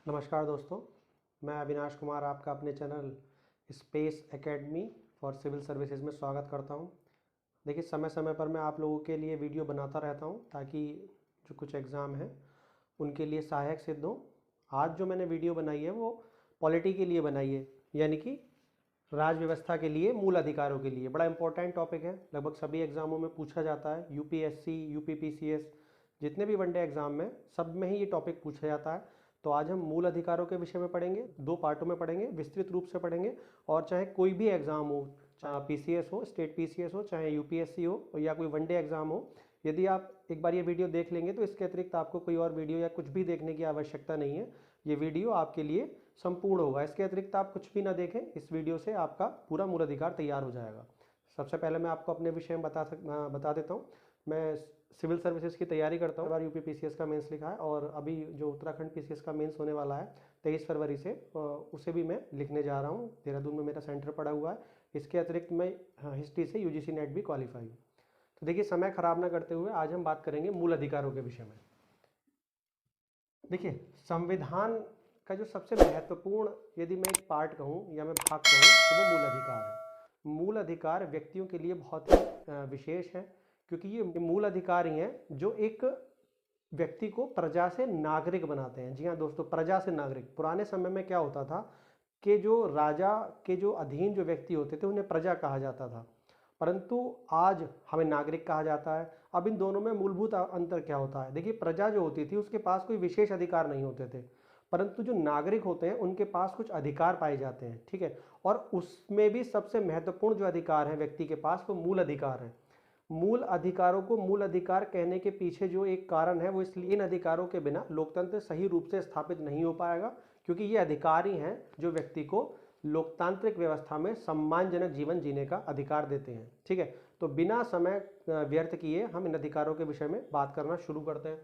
नमस्कार दोस्तों, मैं अविनाश कुमार आपका अपने channel Space Academy for civil services में स्वागत करता हूं। देखिए, समय समय पर मैं आप लोगों के लिए वीडियो बनाता रहता हूं ताकि जो कुछ एग्ज़ाम हैं उनके लिए सहायक सिद्ध हो। आज जो मैंने वीडियो बनाई है वो पॉलिटी के लिए बनाई है, यानी कि राज व्यवस्था के लिए, मूल अधिकारों के लिए। बड़ा इंपॉर्टेंट टॉपिक है, लगभग सभी एग्ज़ामों में पूछा जाता है। यूपीएससी, यूपीपीसीएस, जितने भी वनडे एग्ज़ाम में, सब में ही ये टॉपिक पूछा जाता है। तो आज हम मूल अधिकारों के विषय में पढ़ेंगे, दो पार्टों में पढ़ेंगे, विस्तृत रूप से पढ़ेंगे। और चाहे कोई भी एग्ज़ाम हो, चाहे पीसीएस हो, स्टेट पीसीएस हो, चाहे यूपीएससी हो या कोई वनडे एग्ज़ाम हो, यदि आप एक बार ये वीडियो देख लेंगे तो इसके अतिरिक्त आपको कोई और वीडियो या कुछ भी देखने की आवश्यकता नहीं है। ये वीडियो आपके लिए संपूर्ण होगा। इसके अतिरिक्त आप कुछ भी ना देखें, इस वीडियो से आपका पूरा मूल अधिकार तैयार हो जाएगा। सबसे पहले मैं आपको अपने विषय में बता देता हूँ। मैं सिविल सर्विसेज की तैयारी करता हूँ। बार यूपी पीसीएस का मेंस लिखा है और अभी जो उत्तराखंड पीसीएस का मेंस होने वाला है 23 फरवरी से, उसे भी मैं लिखने जा रहा हूँ। देहरादून में मेरा सेंटर पड़ा हुआ है। इसके अतिरिक्त मैं हिस्ट्री से यूजीसी नेट भी क्वालिफाई हूँ। तो देखिए, समय खराब ना करते हुए आज हम बात करेंगे मूल अधिकारों के विषय में। देखिए, संविधान का जो सबसे महत्वपूर्ण, यदि मैं एक पार्ट कहूँ या मैं भाग कहूँ, तो वो मूल अधिकार है। मूल अधिकार व्यक्तियों के लिए बहुत ही विशेष है, क्योंकि ये मूल अधिकार ही हैं जो एक व्यक्ति को प्रजा से नागरिक बनाते हैं। जी हाँ दोस्तों, प्रजा से नागरिक। पुराने समय में क्या होता था कि जो राजा के जो अधीन जो व्यक्ति होते थे उन्हें प्रजा कहा जाता था, परंतु आज हमें नागरिक कहा जाता है। अब इन दोनों में मूलभूत अंतर क्या होता है? देखिए, प्रजा जो होती थी उसके पास कोई विशेष अधिकार नहीं होते थे, परंतु जो नागरिक होते हैं उनके पास कुछ अधिकार पाए जाते हैं। ठीक है, और उसमें भी सबसे महत्वपूर्ण जो अधिकार है व्यक्ति के पास, वो मूल अधिकार है। मूल अधिकारों को मूल अधिकार कहने के पीछे जो एक कारण है वो इसलिए, इन अधिकारों के बिना लोकतंत्र सही रूप से स्थापित नहीं हो पाएगा, क्योंकि ये अधिकार ही हैं जो व्यक्ति को लोकतांत्रिक व्यवस्था में सम्मानजनक जीवन जीने का अधिकार देते हैं। ठीक है, तो बिना समय व्यर्थ किए हम इन अधिकारों के विषय में बात करना शुरू करते हैं।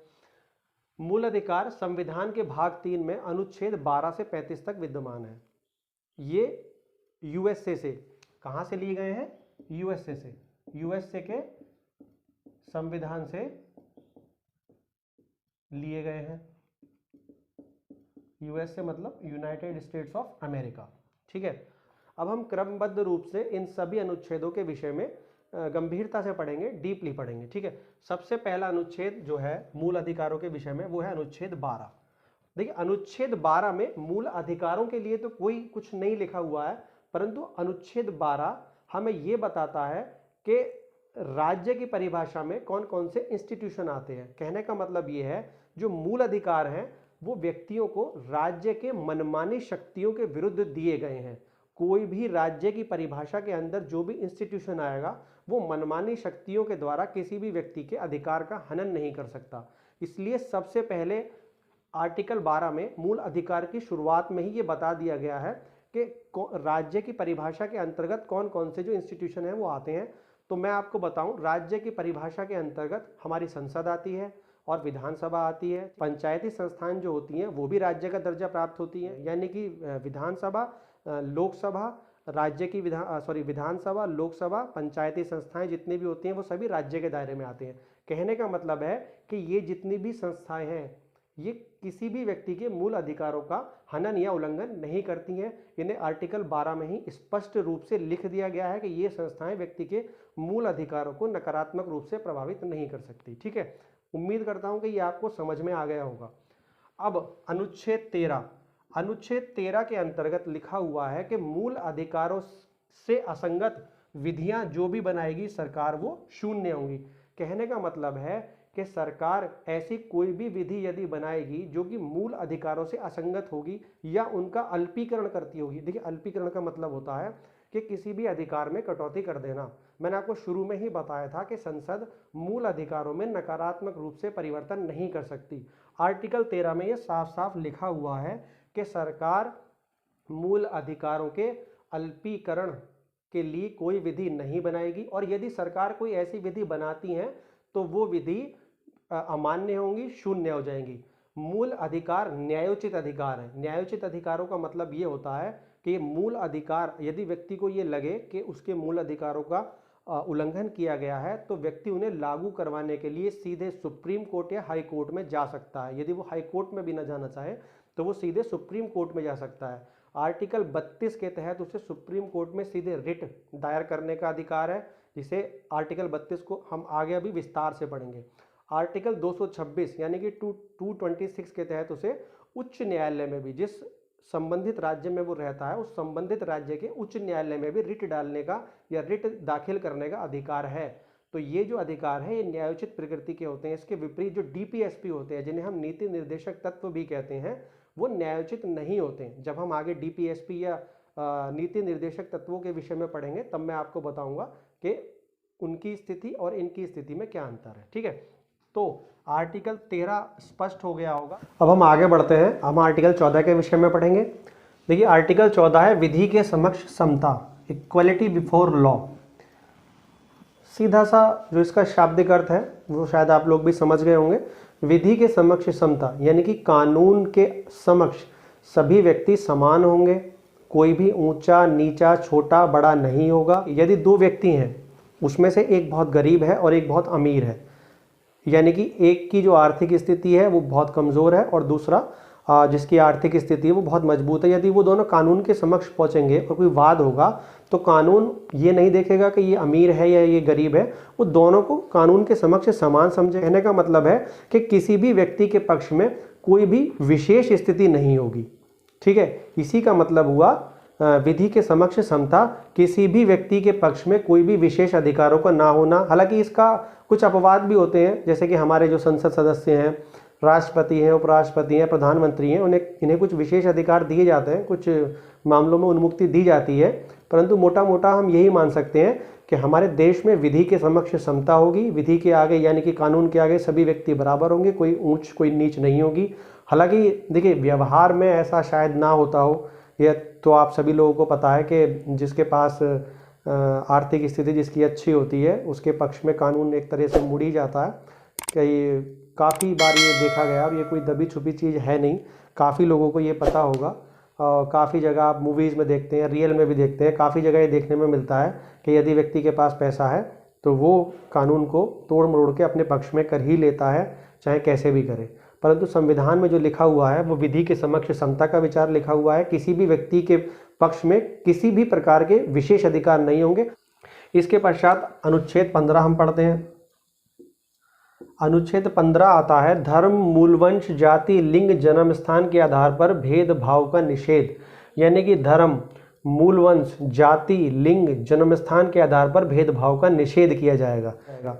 मूल अधिकार संविधान के भाग 3 में अनुच्छेद 12 से 35 तक विद्यमान है। ये यूएसए से, कहां से लिए गए हैं? यूएसए से, यूएसए के संविधान से लिए गए हैं। यूएसए मतलब यूनाइटेड स्टेट्स ऑफ अमेरिका। ठीक है, अब हम क्रमबद्ध रूप से इन सभी अनुच्छेदों के विषय में गंभीरता से पढ़ेंगे, डीपली पढ़ेंगे। ठीक है, सबसे पहला अनुच्छेद जो है मूल अधिकारों के विषय में, वो है अनुच्छेद 12। देखिए, अनुच्छेद 12 में मूल अधिकारों के लिए तो कोई कुछ नहीं लिखा हुआ है, परंतु अनुच्छेद 12 हमें यह बताता है कि राज्य की परिभाषा में कौन कौन से इंस्टीट्यूशन आते हैं। कहने का मतलब यह है, जो मूल अधिकार हैं वो व्यक्तियों को राज्य के मनमानी शक्तियों के विरुद्ध दिए गए हैं। कोई भी राज्य की परिभाषा के अंदर जो भी इंस्टीट्यूशन आएगा वो मनमानी शक्तियों के द्वारा किसी भी व्यक्ति के अधिकार का हनन नहीं कर सकता। इसलिए सबसे पहले आर्टिकल 12 में मूल अधिकार की शुरुआत में ही ये बता दिया गया है कि राज्य की परिभाषा के अंतर्गत कौन कौन से जो इंस्टीट्यूशन है वो आते हैं। तो मैं आपको बताऊं, राज्य की परिभाषा के अंतर्गत हमारी संसद आती है और विधानसभा आती है। पंचायती संस्थाएं जो होती हैं वो भी राज्य का दर्जा प्राप्त होती हैं, यानी कि विधानसभा, लोकसभा, राज्य की विधानसभा, लोकसभा, पंचायती संस्थाएं जितनी भी होती हैं वो सभी राज्य के दायरे में आते हैं। कहने का मतलब है कि ये जितनी भी संस्थाएं हैं ये किसी भी व्यक्ति के मूल अधिकारों का हनन या उल्लंघन नहीं करती हैं। इन्हें आर्टिकल 12 में ही स्पष्ट रूप से लिख दिया गया है कि ये संस्थाएं व्यक्ति के मूल अधिकारों को नकारात्मक रूप से प्रभावित नहीं कर सकती। ठीक है, उम्मीद करता हूं कि ये आपको समझ में आ गया होगा। अब अनुच्छेद 13 के अंतर्गत लिखा हुआ है कि मूल अधिकारों से असंगत विधियां जो भी बनाएगी सरकार वो शून्य होंगी। कहने का मतलब है कि सरकार ऐसी कोई भी विधि यदि बनाएगी जो कि मूल अधिकारों से असंगत होगी या उनका अल्पीकरण करती होगी। देखिए, अल्पीकरण का मतलब होता है कि किसी भी अधिकार में कटौती कर देना। मैंने आपको शुरू में ही बताया था कि संसद मूल अधिकारों में नकारात्मक रूप से परिवर्तन नहीं कर सकती। आर्टिकल 13 में यह साफ साफ लिखा हुआ है कि सरकार मूल अधिकारों के अल्पीकरण के लिए कोई विधि नहीं बनाएगी, और यदि सरकार कोई ऐसी विधि बनाती है तो वो विधि अमान्य होंगी, शून्य हो जाएंगी। मूल अधिकार न्यायोचित अधिकार है। न्यायोचित अधिकारों का मतलब ये होता है कि मूल अधिकार, यदि व्यक्ति को ये लगे कि उसके मूल अधिकारों का उल्लंघन किया गया है तो व्यक्ति उन्हें लागू करवाने के लिए सीधे सुप्रीम कोर्ट या हाई कोर्ट में जा सकता है। यदि वो हाई कोर्ट में भी ना जाना चाहे तो वो सीधे सुप्रीम कोर्ट में जा सकता है। आर्टिकल 32 के तहत उसे सुप्रीम कोर्ट में सीधे रिट दायर करने का अधिकार है, जिसे आर्टिकल 32 को हम आगे अभी विस्तार से पढ़ेंगे। आर्टिकल 226 यानी कि 226 के तहत उसे उच्च न्यायालय में भी, जिस संबंधित राज्य में वो रहता है उस संबंधित राज्य के उच्च न्यायालय में भी रिट डालने का या रिट दाखिल करने का अधिकार है। तो ये जो अधिकार है ये न्यायोचित प्रकृति के होते हैं। इसके विपरीत जो डीपीएसपी होते हैं, जिन्हें हम नीति निर्देशक तत्व भी कहते हैं, वो न्यायोचित नहीं होते। जब हम आगे डीपीएसपी या नीति निर्देशक तत्वों के विषय में पढ़ेंगे तब मैं आपको बताऊंगा कि उनकी स्थिति और इनकी स्थिति में क्या अंतर है। ठीक है, तो आर्टिकल 13 स्पष्ट हो गया होगा। अब हम आगे बढ़ते हैं, हम आर्टिकल 14 के विषय में पढ़ेंगे। देखिए आर्टिकल 14 है विधि के समक्ष समता, इक्वलिटी बिफोर लॉ। सीधा सा जो इसका शाब्दिक अर्थ है वो शायद आप लोग भी समझ गए होंगे। विधि के समक्ष समता यानी कि कानून के समक्ष सभी व्यक्ति समान होंगे, कोई भी ऊंचा नीचा छोटा बड़ा नहीं होगा। यदि दो व्यक्ति हैं उसमें से एक बहुत गरीब है और एक बहुत अमीर है, यानी कि एक की जो आर्थिक स्थिति है वो बहुत कमज़ोर है और दूसरा जिसकी आर्थिक स्थिति है वो बहुत मजबूत है, यदि वो दोनों कानून के समक्ष पहुंचेंगे और कोई वाद होगा तो कानून ये नहीं देखेगा कि ये अमीर है या ये गरीब है, वो दोनों को कानून के समक्ष समान समझे। कहने का मतलब है कि किसी भी व्यक्ति के पक्ष में कोई भी विशेष स्थिति नहीं होगी। ठीक है, इसी का मतलब हुआ विधि के समक्ष समता, किसी भी व्यक्ति के पक्ष में कोई भी विशेष अधिकारों का ना होना। हालांकि इसका कुछ अपवाद भी होते हैं, जैसे कि हमारे जो संसद सदस्य हैं, राष्ट्रपति हैं, उपराष्ट्रपति हैं, प्रधानमंत्री हैं, इन्हें कुछ विशेष अधिकार दिए जाते हैं, कुछ मामलों में उन्मुक्ति दी जाती है। परंतु मोटा मोटा हम यही मान सकते हैं कि हमारे देश में विधि के समक्ष समता होगी। विधि के आगे यानी कि कानून के आगे सभी व्यक्ति बराबर होंगे, कोई ऊंच कोई नीच नहीं होगी। हालांकि देखिए व्यवहार में ऐसा शायद ना होता हो, यह तो आप सभी लोगों को पता है कि जिसके पास आर्थिक स्थिति जिसकी अच्छी होती है उसके पक्ष में कानून एक तरह से मुड़ ही जाता है। काफ़ी बार ये देखा गया और ये कोई दबी छुपी चीज़ है नहीं, काफ़ी लोगों को ये पता होगा। काफ़ी जगह आप मूवीज़ में देखते हैं, रियल में भी देखते हैं, काफ़ी जगह ये देखने में मिलता है कि यदि व्यक्ति के पास पैसा है तो वो कानून को तोड़ मरोड़ के अपने पक्ष में कर ही लेता है, चाहे कैसे भी करे। परंतु संविधान में जो लिखा हुआ है वो विधि के समक्ष समता का विचार लिखा हुआ है। किसी भी व्यक्ति के पक्ष में किसी भी प्रकार के विशेष अधिकार नहीं होंगे। इसके पश्चात अनुच्छेद 15 हम पढ़ते हैं। अनुच्छेद 15 आता है धर्म, मूलवंश, जाति, लिंग, जन्म स्थान के आधार पर भेदभाव का निषेध। यानी कि धर्म, मूलवंश, जाति, लिंग, जन्म स्थान के आधार पर भेदभाव का निषेध किया जाएगा।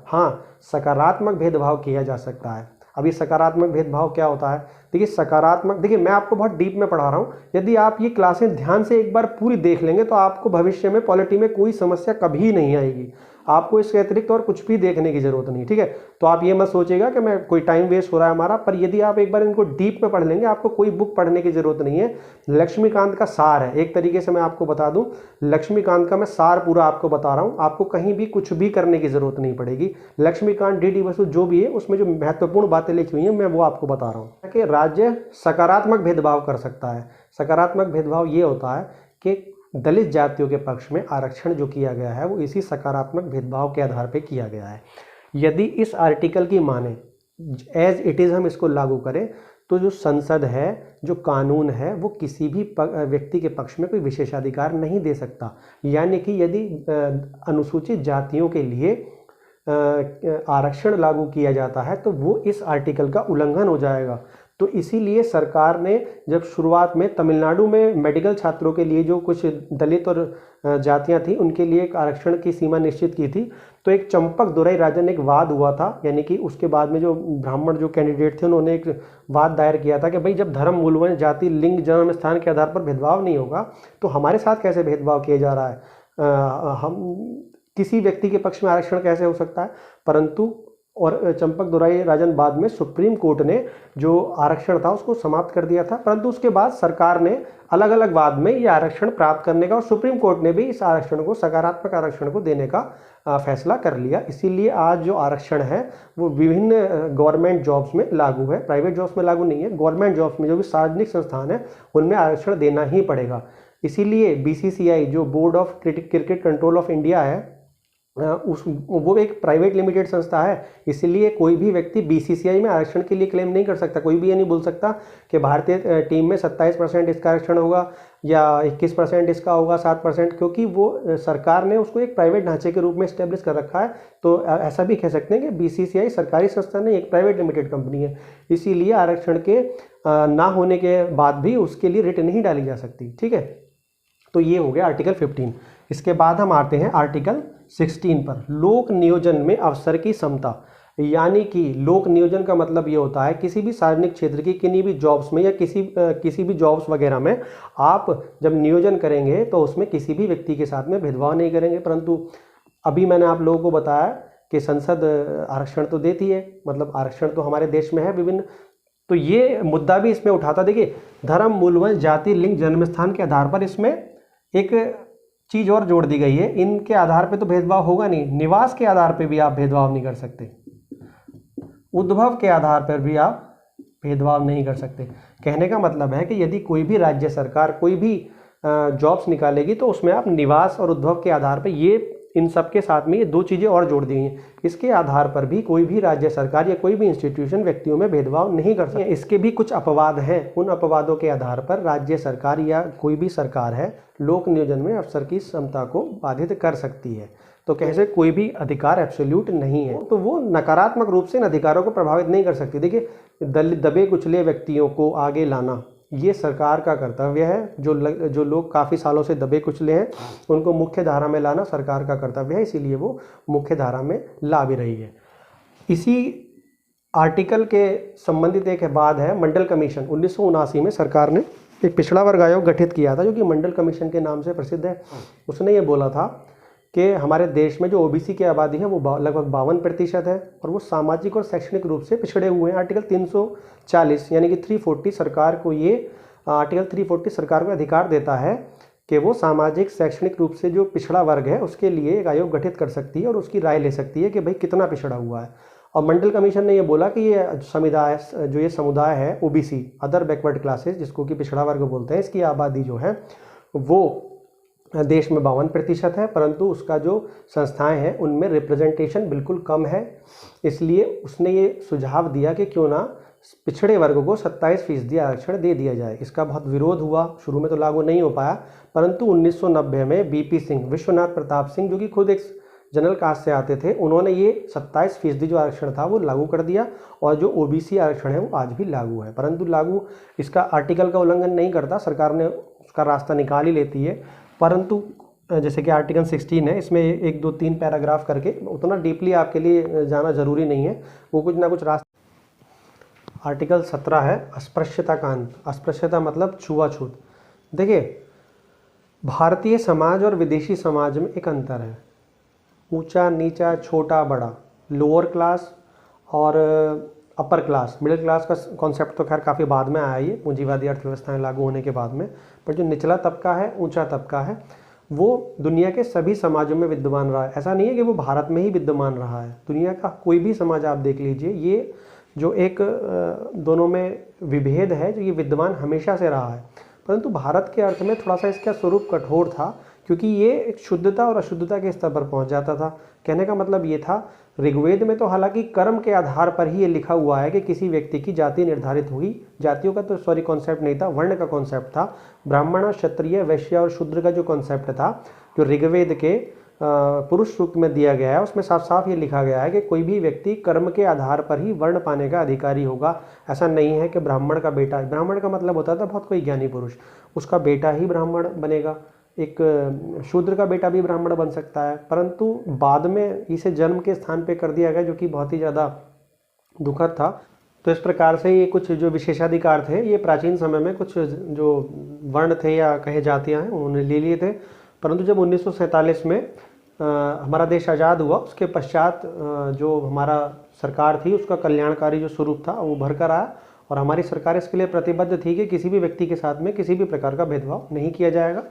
हाँ, सकारात्मक भेदभाव किया जा सकता है। अभी सकारात्मक भेदभाव क्या होता है? देखिए सकारात्मक, देखिए मैं आपको बहुत डीप में पढ़ा रहा हूँ। यदि आप ये क्लासें ध्यान से एक बार पूरी देख लेंगे तो आपको भविष्य में पॉलिटी में कोई समस्या कभी नहीं आएगी। आपको इसके अतिरिक्त और कुछ भी देखने की जरूरत नहीं। ठीक है, तो आप ये मत सोचिएगा कि मैं कोई टाइम वेस्ट हो रहा है हमारा, पर यदि आप एक बार इनको डीप में पढ़ लेंगे आपको कोई बुक पढ़ने की जरूरत नहीं है। लक्ष्मीकांत का सार है, एक तरीके से मैं आपको बता दूं, लक्ष्मीकांत का मैं सार पूरा आपको बता रहा हूं। आपको कहीं भी कुछ भी करने की जरूरत नहीं पड़ेगी। लक्ष्मीकांत, डी.डी. बसु जो भी है उसमें जो महत्वपूर्ण बातें लिखी हुई हैं मैं वो आपको बता रहा हूँ कि राज्य सकारात्मक भेदभाव कर सकता है। सकारात्मक भेदभाव ये होता है कि दलित जातियों के पक्ष में आरक्षण जो किया गया है वो इसी सकारात्मक भेदभाव के आधार पर किया गया है। यदि इस आर्टिकल की माने एज इट इज़ हम इसको लागू करें तो जो संसद है, जो कानून है, वो किसी भी व्यक्ति के पक्ष में कोई विशेषाधिकार नहीं दे सकता। यानी कि यदि अनुसूचित जातियों के लिए आरक्षण लागू किया जाता है तो वो इस आर्टिकल का उल्लंघन हो जाएगा। तो इसीलिए सरकार ने जब शुरुआत में तमिलनाडु में मेडिकल छात्रों के लिए जो कुछ दलित और जातियां थी उनके लिए एक आरक्षण की सीमा निश्चित की थी, तो एक चंपक दुराई राजन एक वाद हुआ था। यानी कि उसके बाद में जो ब्राह्मण जो कैंडिडेट थे उन्होंने एक वाद दायर किया था कि भाई जब धर्म, मूलवंश, जाति, लिंग, जन्म स्थान के आधार पर भेदभाव नहीं होगा तो हमारे साथ कैसे भेदभाव किया जा रहा है, हम किसी व्यक्ति के पक्ष में आरक्षण कैसे हो सकता है। परंतु और चंपक दुराई राजन बाद में सुप्रीम कोर्ट ने जो आरक्षण था उसको समाप्त कर दिया था। परंतु उसके बाद सरकार ने अलग अलग वाद में ये आरक्षण प्राप्त करने का और सुप्रीम कोर्ट ने भी इस आरक्षण को, सकारात्मक आरक्षण को देने का फैसला कर लिया। इसीलिए आज जो आरक्षण है वो विभिन्न गवर्नमेंट जॉब्स में लागू है, प्राइवेट जॉब्स में लागू नहीं है। गवर्नमेंट जॉब्स में जो भी सार्वजनिक संस्थान है उनमें आरक्षण देना ही पड़ेगा। इसीलिए BCCI जो board of cricket control of India है वो एक प्राइवेट लिमिटेड संस्था है, इसीलिए कोई भी व्यक्ति बीसीसीआई में आरक्षण के लिए क्लेम नहीं कर सकता। कोई भी ये नहीं बोल सकता कि भारतीय टीम में 27% इसका आरक्षण होगा या 21% इसका होगा, 7%, क्योंकि वो सरकार ने उसको एक प्राइवेट ढांचे के रूप में स्टेब्लिश कर रखा है। तो ऐसा भी कह सकते हैं कि बीसीसीआई सरकारी संस्था नहीं, एक प्राइवेट लिमिटेड कंपनी है, इसीलिए आरक्षण के ना होने के बाद भी उसके लिए रिट नहीं डाली जा सकती। ठीक है, तो ये हो गया आर्टिकल 15। इसके बाद हम आते हैं आर्टिकल 16 पर, लोक नियोजन में अवसर की समता। यानी कि लोक नियोजन का मतलब ये होता है किसी भी सार्वजनिक क्षेत्र की किन्हीं भी जॉब्स में या किसी भी जॉब्स वगैरह में आप जब नियोजन करेंगे तो उसमें किसी भी व्यक्ति के साथ में भेदभाव नहीं करेंगे। परंतु अभी मैंने आप लोगों को बताया कि संसद आरक्षण तो देती है, मतलब आरक्षण तो हमारे देश में है विभिन्न, तो ये मुद्दा भी इसमें उठाता। देखिए, धर्म, मूलवंश, जाति, लिंग, जन्मस्थान के आधार पर इसमें एक चीज और जोड़ दी गई है, इनके आधार पे तो भेदभाव होगा नहीं, निवास के आधार पे भी आप भेदभाव नहीं कर सकते, उद्भव के आधार पर भी आप भेदभाव नहीं कर सकते। कहने का मतलब है कि यदि कोई भी राज्य सरकार कोई भी जॉब्स निकालेगी तो उसमें आप निवास और उद्भव के आधार पर, ये इन सब के साथ में ये दो चीज़ें और जोड़ दी हैं, इसके आधार पर भी कोई भी राज्य सरकार या कोई भी इंस्टीट्यूशन व्यक्तियों में भेदभाव नहीं कर सकती। इसके भी कुछ अपवाद हैं, उन अपवादों के आधार पर राज्य सरकार या कोई भी सरकार है लोक नियोजन में अवसर की समता को बाधित कर सकती है। तो कैसे कोई भी अधिकार एब्सोल्यूट नहीं है, तो वो नकारात्मक रूप से इन अधिकारों को प्रभावित नहीं कर सकती। देखिए, दबे कुचले व्यक्तियों को आगे लाना ये सरकार का कर्तव्य है। जो लोग काफ़ी सालों से दबे कुचले हैं उनको मुख्य धारा में लाना सरकार का कर्तव्य है, इसीलिए वो मुख्य धारा में ला भी रही है। इसी आर्टिकल के संबंधित एक बाद है मंडल कमीशन। 1979 में सरकार ने एक पिछड़ा वर्ग आयोग गठित किया था जो कि मंडल कमीशन के नाम से प्रसिद्ध है। उसने ये बोला था कि हमारे देश में जो ओबीसी की आबादी है वो लगभग 52% है और वो सामाजिक और शैक्षणिक रूप से पिछड़े हुए हैं। आर्टिकल 340 यानी कि 340 सरकार को आर्टिकल 340 सरकार को अधिकार देता है कि वो सामाजिक शैक्षणिक रूप से जो पिछड़ा वर्ग है उसके लिए एक आयोग गठित कर सकती है और उसकी राय ले सकती है कि भाई कितना पिछड़ा हुआ है। और मंडल कमीशन ने ये बोला कि ये समुदाय है ओबीसी, अदर बैकवर्ड क्लासेस, जिसको कि पिछड़ा वर्ग बोलते हैं, इसकी आबादी जो है वो देश में 52% है, परंतु उसका जो संस्थाएं हैं उनमें रिप्रेजेंटेशन बिल्कुल कम है। इसलिए उसने ये सुझाव दिया कि क्यों ना पिछड़े वर्ग को 27% आरक्षण दे दिया जाए। इसका बहुत विरोध हुआ, शुरू में तो लागू नहीं हो पाया, परंतु 1990 में बीपी सिंह, विश्वनाथ प्रताप सिंह, जो कि खुद एक जनरल कास्ट से आते थे, उन्होंने ये 27% जो आरक्षण था वो लागू कर दिया और जो ओबीसी आरक्षण है वो आज भी लागू है। परंतु लागू इसका आर्टिकल का उल्लंघन नहीं करता, सरकार ने उसका रास्ता निकाल ही लेती है। परंतु जैसे कि आर्टिकल 16 है, इसमें 1, 2, 3 पैराग्राफ करके उतना डीपली आपके लिए जाना जरूरी नहीं है, वो कुछ ना कुछ रास्ता। आर्टिकल 17 है अस्पृश्यता का अंत। अस्पृश्यता मतलब छुआछूत। देखिए, भारतीय समाज और विदेशी समाज में एक अंतर है, ऊंचा नीचा, छोटा बड़ा, लोअर क्लास और अपर क्लास। मिडिल क्लास का कॉन्सेप्ट तो खैर काफ़ी बाद में आया, ये पूंजीवादी अर्थव्यवस्थाएं लागू होने के बाद में, पर जो निचला तबका है, ऊंचा तबका है, वो दुनिया के सभी समाजों में विद्यमान रहा है। ऐसा नहीं है कि वो भारत में ही विद्यमान रहा है, दुनिया का कोई भी समाज आप देख लीजिए, ये जो एक दोनों में विभेद है जो ये विद्यमान हमेशा से रहा है। परंतु भारत के अर्थ में थोड़ा सा इसका स्वरूप कठोर था, क्योंकि ये एक शुद्धता और अशुद्धता के स्तर पर पहुंच जाता था। कहने का मतलब ये था, ऋग्वेद में तो हालांकि कर्म के आधार पर ही ये लिखा हुआ है कि किसी व्यक्ति की जाति निर्धारित होगी। जातियों का तो कॉन्सेप्ट नहीं था, वर्ण का कॉन्सेप्ट था। ब्राह्मण, क्षत्रिय, वैश्य और शूद्र का जो कॉन्सेप्ट था, जो ऋग्वेद के पुरुष सूक्त में दिया गया है, उसमें साफ साफ ये लिखा गया है कि कोई भी व्यक्ति कर्म के आधार पर ही वर्ण पाने का अधिकारी होगा। ऐसा नहीं है कि ब्राह्मण का बेटा, ब्राह्मण का मतलब होता था बहुत कोई ज्ञानी पुरुष, उसका बेटा ही ब्राह्मण बनेगा, एक शूद्र का बेटा भी ब्राह्मण बन सकता है। परंतु बाद में इसे जन्म के स्थान पे कर दिया गया, जो कि बहुत ही ज़्यादा दुखद था। तो इस प्रकार से ये कुछ जो विशेषाधिकार थे, ये प्राचीन समय में कुछ जो वर्ण थे या कहे जातियाँ हैं उन्होंने ले लिए थे। परंतु जब 1947 में हमारा देश आज़ाद हुआ, उसके पश्चात जो हमारा सरकार थी उसका कल्याणकारी जो स्वरूप था वो भर कर आया और हमारी सरकार इसके लिए प्रतिबद्ध थी कि किसी भी व्यक्ति के साथ में किसी भी प्रकार का भेदभाव नहीं किया जाएगा,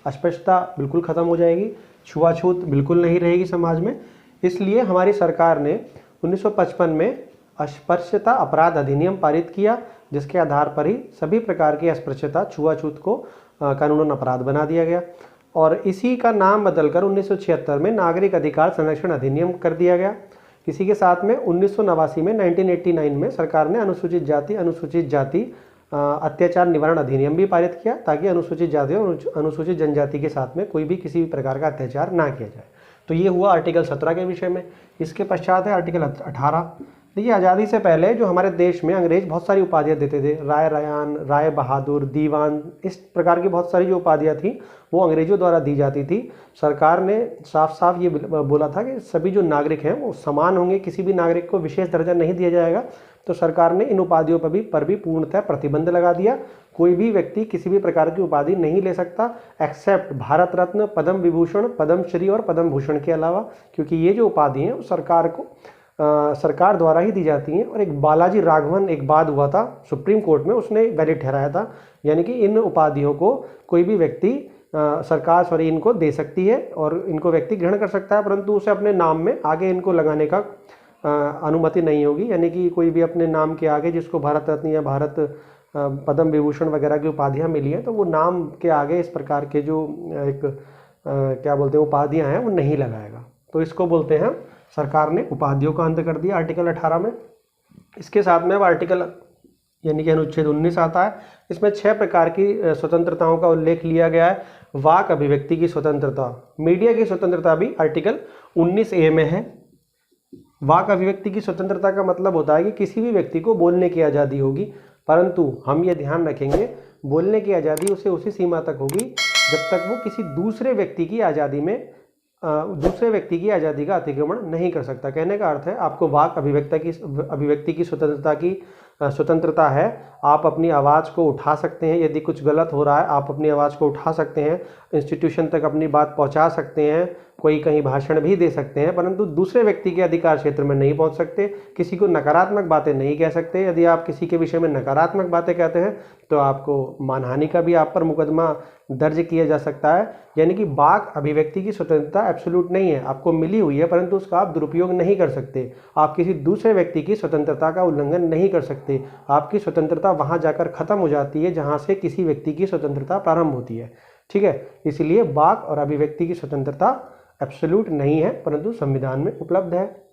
अस्पृश्यता बिल्कुल ख़त्म हो जाएगी, छुआछूत बिल्कुल नहीं रहेगी समाज में। इसलिए हमारी सरकार ने 1955 में अस्पृश्यता अपराध अधिनियम पारित किया, जिसके आधार पर ही सभी प्रकार की अस्पृश्यता, छुआछूत को कानूनन अपराध बना दिया गया। और इसी का नाम बदलकर 1976 में नागरिक अधिकार संरक्षण अधिनियम कर दिया गया। इसी के साथ में 1989 में 1989 में सरकार ने अनुसूचित जाति अत्याचार निवारण अधिनियम भी पारित किया, ताकि अनुसूचित जाति और अनुसूचित जनजाति के साथ में कोई भी किसी भी प्रकार का अत्याचार ना किया जाए। तो ये हुआ आर्टिकल 17 के विषय में। इसके पश्चात है आर्टिकल 18। देखिए, आज़ादी से पहले जो हमारे देश में अंग्रेज बहुत सारी उपाधियाँ देते थे, राय रयान, राय बहादुर, दीवान, इस प्रकार की बहुत सारी जो उपाधियाँ थी वो अंग्रेजों द्वारा दी जाती थी। सरकार ने साफ साफ ये बोला था कि सभी जो नागरिक हैं वो समान होंगे, किसी भी नागरिक को विशेष दर्जा नहीं दिया जाएगा। तो सरकार ने इन उपाधियों पर भी पूर्णतः प्रतिबंध लगा दिया। कोई भी व्यक्ति किसी भी प्रकार की उपाधि नहीं ले सकता एक्सेप्ट भारत रत्न, पद्म विभूषण, पद्मश्री और पद्म भूषण के अलावा, क्योंकि ये जो उपाधि हैं वो सरकार द्वारा ही दी जाती हैं। और एक बालाजी राघवन एक बाद हुआ था सुप्रीम कोर्ट में, उसने वैलिड ठहराया था, यानी कि इन उपाधियों को कोई भी व्यक्ति सरकार इनको दे सकती है और इनको व्यक्ति ग्रहण कर सकता है, परंतु उसे अपने नाम में आगे इनको लगाने का अनुमति नहीं होगी। यानी कि कोई भी अपने नाम के आगे जिसको भारत रत्न या भारत पद्म विभूषण वगैरह की उपाधियां मिली हैं, तो वो नाम के आगे इस प्रकार के जो क्या बोलते हैं उपाधियां हैं वो नहीं लगाएगा। तो इसको बोलते हैं सरकार ने उपाधियों का अंत कर दिया आर्टिकल 18 में। इसके साथ में अब आर्टिकल यानी कि अनुच्छेद 19 आता है। इसमें 6 प्रकार की स्वतंत्रताओं का उल्लेख लिया गया है। वाक अभिव्यक्ति की स्वतंत्रता, मीडिया की स्वतंत्रता भी आर्टिकल 19A में है। वाक अभिव्यक्ति की स्वतंत्रता का मतलब होता है कि किसी भी व्यक्ति को बोलने की आज़ादी होगी, परंतु हम ये ध्यान रखेंगे बोलने की आज़ादी उसे उसी सीमा तक होगी जब तक वो किसी दूसरे व्यक्ति की आज़ादी का अतिक्रमण नहीं कर सकता। कहने का अर्थ है आपको वाक अभिव्यक्ति की स्वतंत्रता है। आप अपनी आवाज़ को उठा सकते हैं, यदि कुछ गलत हो रहा है आप अपनी आवाज़ को उठा सकते हैं, इंस्टीट्यूशन तक अपनी बात पहुंचा सकते हैं, कोई कहीं भाषण भी दे सकते हैं, परंतु दूसरे व्यक्ति के अधिकार क्षेत्र में नहीं पहुंच सकते। किसी को नकारात्मक बातें नहीं कह सकते। यदि आप किसी के विषय में नकारात्मक बातें कहते हैं तो आपको मानहानि का भी आप पर मुकदमा दर्ज किया जा सकता है। यानी कि वाक अभिव्यक्ति की स्वतंत्रता एब्सोल्यूट नहीं है, आपको मिली हुई है, परंतु उसका आप दुरुपयोग नहीं कर सकते। आप किसी दूसरे व्यक्ति की स्वतंत्रता का उल्लंघन नहीं कर सकते। आपकी स्वतंत्रता वहां जाकर खत्म हो जाती है जहां से किसी व्यक्ति की स्वतंत्रता प्रारंभ होती है। ठीक है, इसलिए वाक और अभिव्यक्ति की स्वतंत्रता एब्सोल्यूट नहीं है, परंतु संविधान में उपलब्ध है।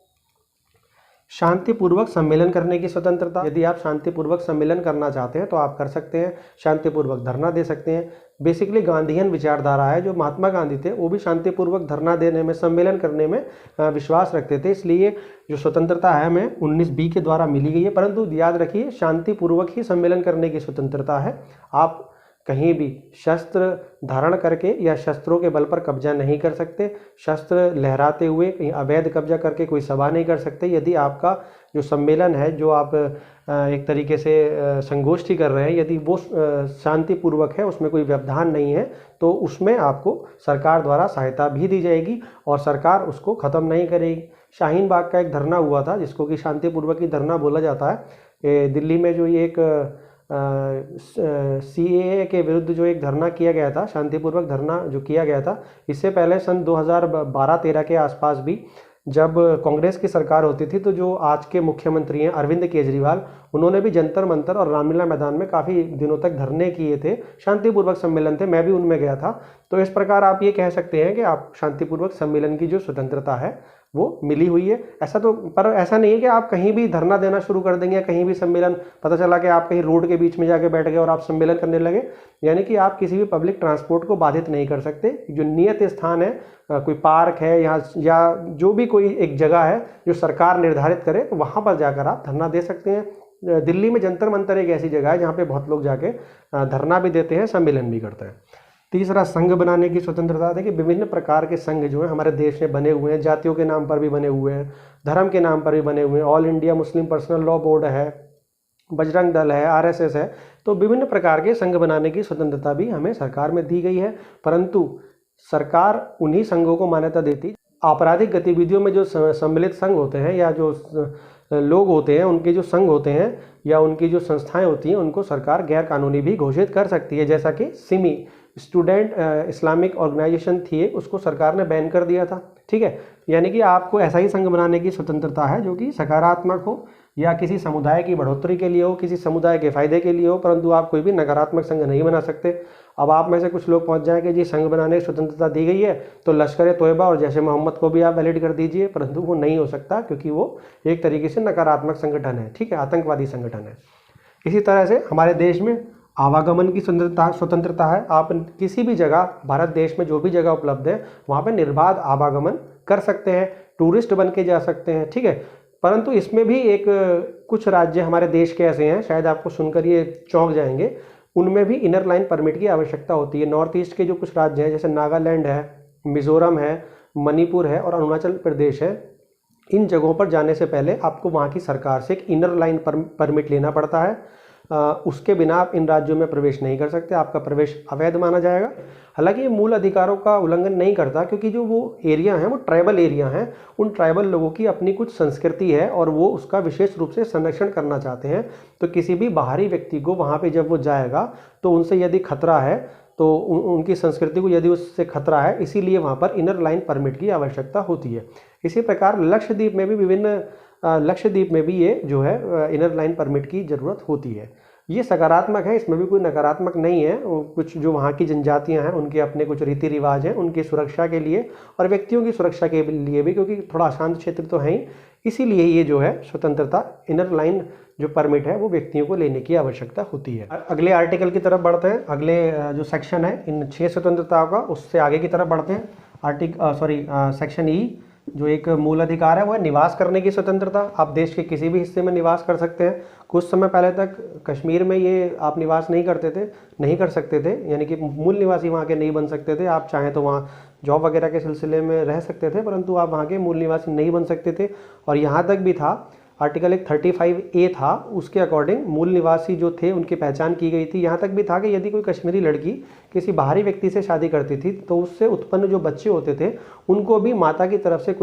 शांतिपूर्वक सम्मेलन करने की स्वतंत्रता, यदि आप शांतिपूर्वक सम्मेलन करना चाहते हैं तो आप कर सकते हैं, शांतिपूर्वक धरना दे सकते हैं। बेसिकली गांधीयन विचारधारा है। जो महात्मा गांधी थे वो भी शांतिपूर्वक धरना देने में, सम्मेलन करने में विश्वास रखते थे। इसलिए जो स्वतंत्रता है हमें 19B के द्वारा मिली गई है, परंतु याद रखिए शांतिपूर्वक ही सम्मेलन करने की स्वतंत्रता है। आप कहीं भी शस्त्र धारण करके या शस्त्रों के बल पर कब्जा नहीं कर सकते। शस्त्र लहराते हुए कहीं अवैध कब्जा करके कोई सभा नहीं कर सकते। यदि आपका जो सम्मेलन है, जो आप एक तरीके से संगोष्ठी कर रहे हैं, यदि वो शांतिपूर्वक है, उसमें कोई व्यवधान नहीं है, तो उसमें आपको सरकार द्वारा सहायता भी दी जाएगी और सरकार उसको ख़त्म नहीं करेगी। शाहीन बाग का एक धरना हुआ था जिसको कि शांतिपूर्वक ही धरना बोला जाता है। दिल्ली में जो ये एक CAA के विरुद्ध जो एक धरना किया गया था, शांतिपूर्वक धरना जो किया गया था, इससे पहले सन 2012-13 के आसपास भी जब कांग्रेस की सरकार होती थी, तो जो आज के मुख्यमंत्री हैं अरविंद केजरीवाल, उन्होंने भी जंतर मंतर और रामलीला मैदान में काफ़ी दिनों तक धरने किए थे। शांतिपूर्वक सम्मेलन थे, मैं भी उनमें गया था। तो इस प्रकार आप ये कह सकते हैं कि आप शांतिपूर्वक सम्मेलन की जो स्वतंत्रता है वो मिली हुई है। पर ऐसा नहीं है कि आप कहीं भी धरना देना शुरू कर देंगे, कहीं भी सम्मेलन, पता चला कि आप कहीं रोड के बीच में जाके बैठ गए और आप सम्मेलन करने लगे। यानी कि आप किसी भी पब्लिक ट्रांसपोर्ट को बाधित नहीं कर सकते। जो नियत स्थान है, कोई पार्क है या जो भी कोई एक जगह है जो सरकार निर्धारित करे, तो वहाँ पर जाकर आप धरना दे सकते हैं। दिल्ली में जंतर मंतर एक ऐसी जगह है जहाँ पे बहुत लोग जाके धरना भी देते हैं, सम्मेलन भी करते हैं। तीसरा, संघ बनाने की स्वतंत्रता। देखिए, विभिन्न प्रकार के संघ जो है हमारे देश में बने हुए हैं। जातियों के नाम पर भी बने हुए हैं, धर्म के नाम पर भी बने हुए हैं। All India Muslim personal law board है, बजरंग दल है, RSS है। तो विभिन्न प्रकार के संघ बनाने की स्वतंत्रता भी हमें सरकार में दी गई है, परंतु सरकार उन्हीं संघों को मान्यता देती। आपराधिक गतिविधियों में जो सम्मिलित संघ होते हैं या जो लोग होते हैं, उनके जो संघ होते हैं या उनकी जो संस्थाएं होती हैं, उनको सरकार गैर कानूनी भी घोषित कर सकती है। जैसा कि सिमी स्टूडेंट इस्लामिक ऑर्गेनाइजेशन थी, उसको सरकार ने बैन कर दिया था। ठीक है, यानी कि आपको ऐसा ही संघ बनाने की स्वतंत्रता है जो कि सकारात्मक हो, या किसी समुदाय की बढ़ोतरी के लिए हो, किसी समुदाय के फायदे के लिए हो, परंतु आप कोई भी नकारात्मक संघ नहीं बना सकते। अब आप में से कुछ लोग पहुंच जाएं कि जी संघ बनाने की स्वतंत्रता दी गई है तो लश्कर ए तोयबा और जैश ए मोहम्मद को भी आप वैलिड कर दीजिए, परंतु वो नहीं हो सकता क्योंकि वो एक तरीके से नकारात्मक संगठन है, ठीक है, आतंकवादी संगठन है। इसी तरह से हमारे देश में आवागमन की स्वतंत्रता है। आप किसी भी जगह भारत देश में जो भी जगह उपलब्ध है वहाँ पे निर्बाध आवागमन कर सकते हैं, टूरिस्ट बन के जा सकते हैं, ठीक है। परंतु इसमें भी एक कुछ राज्य हमारे देश के ऐसे हैं, शायद आपको सुनकर ये चौंक जाएंगे, उनमें भी इनर लाइन परमिट की आवश्यकता होती है। नॉर्थ ईस्ट के जो कुछ राज्य हैं जैसे नागालैंड है, मिजोरम है, मणिपुर है और अरुणाचल प्रदेश है, इन जगहों पर जाने से पहले आपको वहाँ की सरकार से एक इनर लाइन परमिट लेना पड़ता है। उसके बिना आप इन राज्यों में प्रवेश नहीं कर सकते, आपका प्रवेश अवैध माना जाएगा। हालांकि ये मूल अधिकारों का उल्लंघन नहीं करता क्योंकि जो वो एरिया हैं वो ट्राइबल एरिया हैं, उन ट्राइबल लोगों की अपनी कुछ संस्कृति है और वो उसका विशेष रूप से संरक्षण करना चाहते हैं। तो किसी भी बाहरी व्यक्ति को वहाँ पे जब वो जाएगा तो उनसे यदि खतरा है तो उनकी संस्कृति को यदि उससे खतरा है, इसीलिए वहाँ पर इनर लाइन परमिट की आवश्यकता होती है। इसी प्रकार लक्षद्वीप में भी ये जो है इनर लाइन परमिट की ज़रूरत होती है। ये सकारात्मक है, इसमें भी कोई नकारात्मक नहीं है। कुछ जो वहाँ की जनजातियाँ हैं उनके अपने कुछ रीति रिवाज हैं, उनकी सुरक्षा के लिए और व्यक्तियों की सुरक्षा के लिए भी, क्योंकि थोड़ा अशांत क्षेत्र तो है ही, इसीलिए ये जो है स्वतंत्रता इनर लाइन जो परमिट है वो व्यक्तियों को लेने की आवश्यकता होती है। अगले आर्टिकल की तरफ बढ़ते हैं। अगले जो सेक्शन है इन 6 स्वतंत्रताओं का, उससे आगे की तरफ बढ़ते हैं। सेक्शन ई जो एक मूल अधिकार है वो है निवास करने की स्वतंत्रता। आप देश के किसी भी हिस्से में निवास कर सकते हैं। कुछ समय पहले तक कश्मीर में ये आप निवास नहीं कर सकते थे, यानी कि मूल निवासी वहाँ के नहीं बन सकते थे। आप चाहें तो वहाँ जॉब वगैरह के सिलसिले में रह सकते थे, परंतु आप वहाँ के मूल निवासी नहीं बन सकते थे। और यहाँ तक भी था, आर्टिकल 35A था, उसके अकॉर्डिंग मूल निवासी जो थे उनकी पहचान की गई थी। यहाँ तक भी था कि यदि कोई कश्मीरी लड़की किसी बाहरी व्यक्ति से शादी करती थी तो उससे उत्पन्न जो बच्चे होते थे उनको भी माता की तरफ से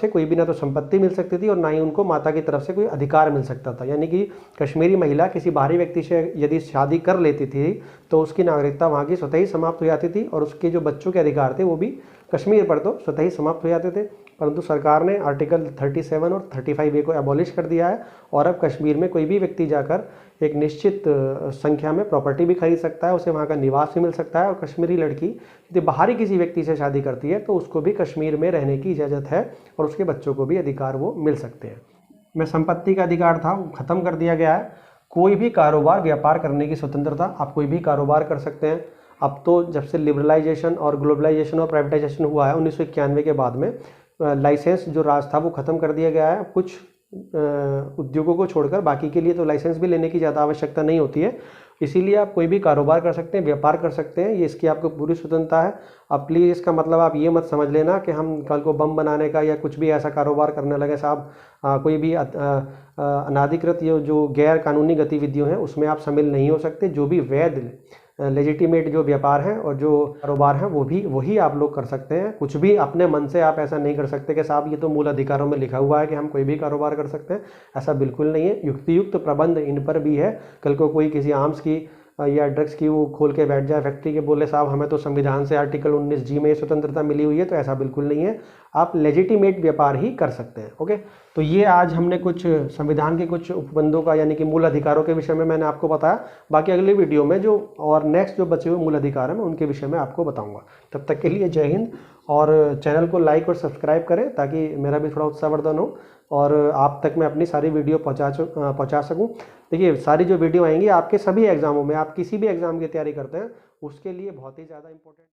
कोई भी ना तो संपत्ति मिल सकती थी और ना ही उनको माता की तरफ से कोई अधिकार मिल सकता था। यानी कि कश्मीरी महिला किसी बाहरी व्यक्ति से यदि शादी कर लेती थी तो उसकी नागरिकता वहाँ की स्वतः ही समाप्त हो जाती थी और उसके जो बच्चों के अधिकार थे वो भी कश्मीर पर तो स्वतः ही समाप्त हो जाते थे। परंतु सरकार ने आर्टिकल 37 और 35A को एबॉलिश कर दिया है और अब कश्मीर में कोई भी व्यक्ति जाकर एक निश्चित संख्या में प्रॉपर्टी भी खरीद सकता है, उसे वहाँ का निवास भी मिल सकता है। और कश्मीरी लड़की यदि बाहरी किसी व्यक्ति से शादी करती है तो उसको भी कश्मीर में रहने की इजाज़त है और उसके बच्चों को भी अधिकार वो मिल सकते हैं। में संपत्ति का अधिकार था वो ख़त्म कर दिया गया है। कोई भी कारोबार व्यापार करने की स्वतंत्रता, आप कोई भी कारोबार कर सकते हैं। अब तो जब से लिबरलाइजेशन और ग्लोबलाइजेशन और प्राइवेटाइजेशन हुआ है 1991 के बाद में, लाइसेंस जो राज था वो ख़त्म कर दिया गया है। कुछ उद्योगों को छोड़कर बाकी के लिए तो लाइसेंस भी लेने की ज़्यादा आवश्यकता नहीं होती है। इसीलिए आप कोई भी कारोबार कर सकते हैं, व्यापार कर सकते हैं, ये इसकी आपको पूरी स्वतंत्रता है। अब प्लीज़ इसका मतलब आप ये मत समझ लेना कि हम कल को बम बनाने का या कुछ भी ऐसा कारोबार करने लगे साहब। कोई भी अनाधिकृत जो गैर कानूनी गतिविधियों हैं उसमें आप शामिल नहीं हो सकते। जो भी वैध लेजिटिमेट जो व्यापार हैं और जो कारोबार हैं वही आप लोग कर सकते हैं। कुछ भी अपने मन से आप ऐसा नहीं कर सकते कि साहब ये तो मूल अधिकारों में लिखा हुआ है कि हम कोई भी कारोबार कर सकते हैं, ऐसा बिल्कुल नहीं है। युक्तियुक्त प्रबंध इन पर भी है। कल को कोई किसी आर्म्स की या ड्रग्स की वो खोल के बैठ जाए फैक्ट्री के, बोले साहब हमें तो संविधान से आर्टिकल 19G में स्वतंत्रता मिली हुई है, तो ऐसा बिल्कुल नहीं है। आप लेजिटिमेट व्यापार ही कर सकते हैं। ओके, तो ये आज हमने कुछ संविधान के कुछ उपबंधों का यानी कि मूल अधिकारों के विषय में मैंने आपको बताया। बाकी अगले वीडियो में जो और नेक्स्ट जो बचे हुए मूल अधिकार हैं मैं उनके विषय में आपको बताऊंगा। तब तक के लिए जय हिंद, और चैनल को लाइक और सब्सक्राइब करें ताकि मेरा भी थोड़ा उत्साहवर्धन हो और आप तक मैं अपनी सारी वीडियो पहुंचा सकूं। देखिए, सारी जो वीडियो आएंगी आपके सभी एग्जामों में, आप किसी भी एग्जाम की तैयारी करते हैं उसके लिए बहुत ही ज़्यादा इंपॉर्टेंट